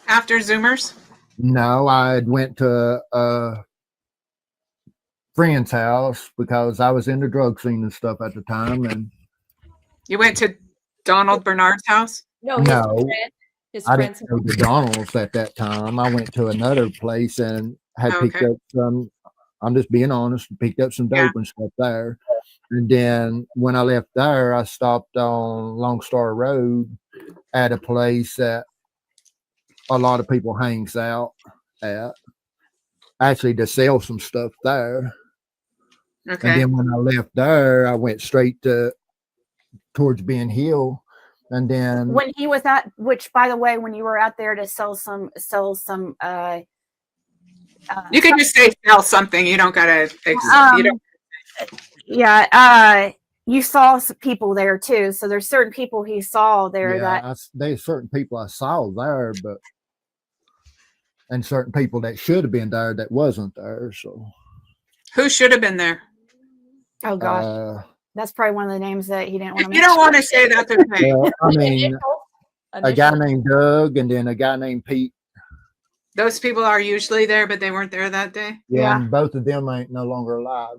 after Zoomers? No, I went to a friend's house because I was in the drug scene and stuff at the time. And you went to Donald Bernard's house? No, I didn't go to Donald's at that time. I went to another place and had picked up some. I'm just being honest. Picked up some dope and stuff there. And then when I left there, I stopped on Lonestar Road at a place that a lot of people hangs out at, actually to sell some stuff there. Okay. And then when I left there, I went straight towards Ben Hill. And then when he was at, which by the way, when you were out there to sell some you can just say sell something. You don't gotta. You saw some people there too. So there's certain people he saw there there's certain people I saw there, and certain people that should have been there that wasn't there. So who should have been there? Oh gosh, that's probably one of the names that he didn't want to. You don't want to say that. Well, I mean, a guy named Doug and then a guy named Pete. Those people are usually there, but they weren't there that day. Yeah. And both of them ain't no longer alive.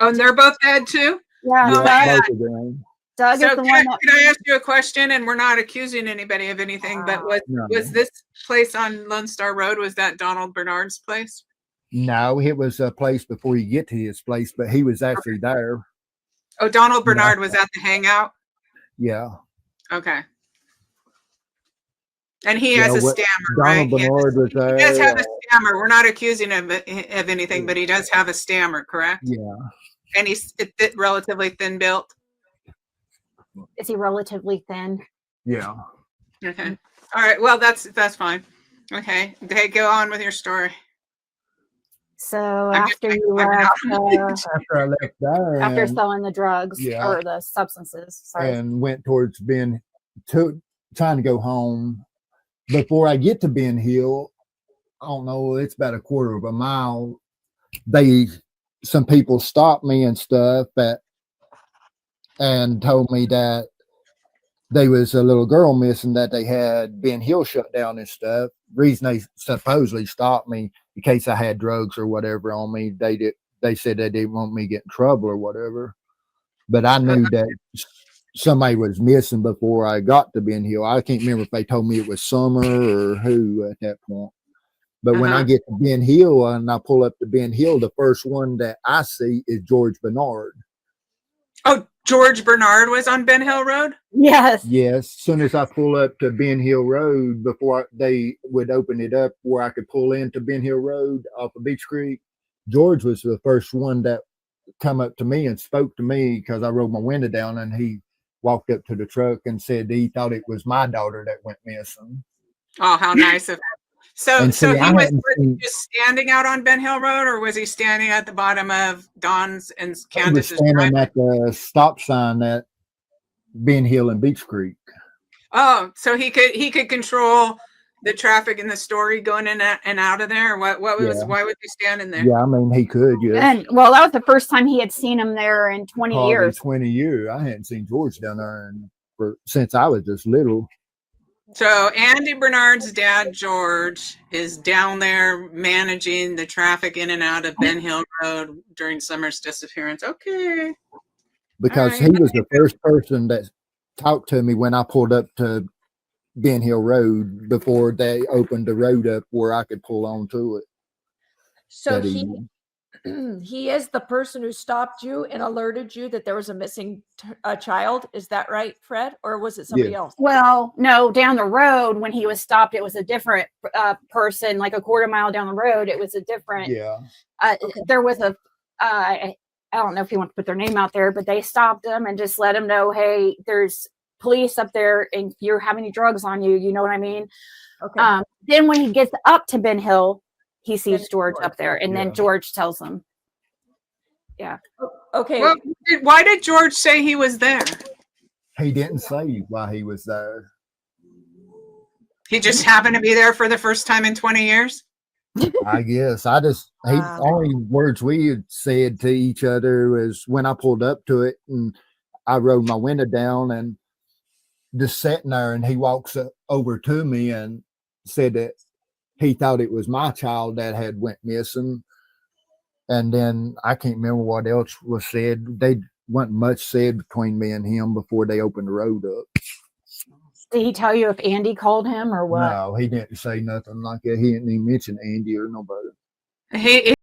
Oh, and they're both dead too? Yeah. Both of them. Doug is the one that... Can I ask you a question? And we're not accusing anybody of anything, but was this place on Lonestar Road, was that Donald Bernard's place? No, it was a place before you get to his place, but he was actually there. Oh, Donald Bernard was at the hangout? Yeah. Okay. And he has a stammer, Donald Bernard was there. He does have a stammer. We're not accusing him of anything, but he does have a stammer, correct? Yeah. And he's relatively thin built. Is he relatively thin? Yeah. Okay. All right. Well, that's fine. Okay. Go on with your story. So after you left, after I left there, after selling the drugs or the substances, and went towards trying to go home. Before I get to Ben Hill, I don't know, it's about a quarter of a mile. Some people stopped me and stuff and told me that there was a little girl missing, that they had Ben Hill shut down and stuff. Reason they supposedly stopped me in case I had drugs or whatever on me. They said they didn't want me to get in trouble or whatever. But I knew that somebody was missing before I got to Ben Hill. I can't remember if they told me it was Sumner or who at that point. But when I get to Ben Hill and I pull up to Ben Hill, the first one that I see is George Bernard. Oh, George Bernard was on Ben Hill Road? Yes. Yes. As soon as I pull up to Ben Hill Road, before they would open it up where I could pull into Ben Hill Road off of Beach Creek, George was the first one that come up to me and spoke to me because I rolled my window down, and he walked up to the truck and said he thought it was my daughter that went missing. Oh, how nice of him. So he was just standing out on Ben Hill Road, or was he standing at the bottom of Don's and Candace's driveway? Standing at the stop sign at Ben Hill and Beach Creek. Oh, so he could control the traffic in the story going in and out of there? Why was he standing there? Yeah, I mean, he could, yeah. And well, that was the first time he had seen him there in 20 years. 20 years. I hadn't seen George down there since I was just little. So Andy Bernard's dad, George, is down there managing the traffic in and out of Ben Hill Road during Summer's disappearance. Okay. Because he was the first person that talked to me when I pulled up to Ben Hill Road before they opened the road up where I could pull onto it. So he is the person who stopped you and alerted you that there was a missing child. Is that right, Fred? Or was it somebody else? Well, no, down the road when he was stopped, it was a different person, like a quarter mile down the road. It was a different. Yeah. There was I don't know if you want to put their name out there, but they stopped him and just let him know, hey, there's police up there and you're having drugs on you. You know what I mean? Okay. Then when he gets up to Ben Hill, he sees George up there, and then George tells him. Yeah. Okay. Well, why did George say he was there? He didn't say why he was there. He just happened to be there for the first time in 20 years? I guess. Only words we had said to each other was when I pulled up to it and I rolled my window down and just sitting there, and he walks over to me and said that he thought it was my child that had went missing. And then I can't remember what else was said. They wasn't much said between me and him before they opened the road up. Did he tell you if Andy called him or what? No, he didn't say nothing like that. He didn't even mention Andy or nobody. He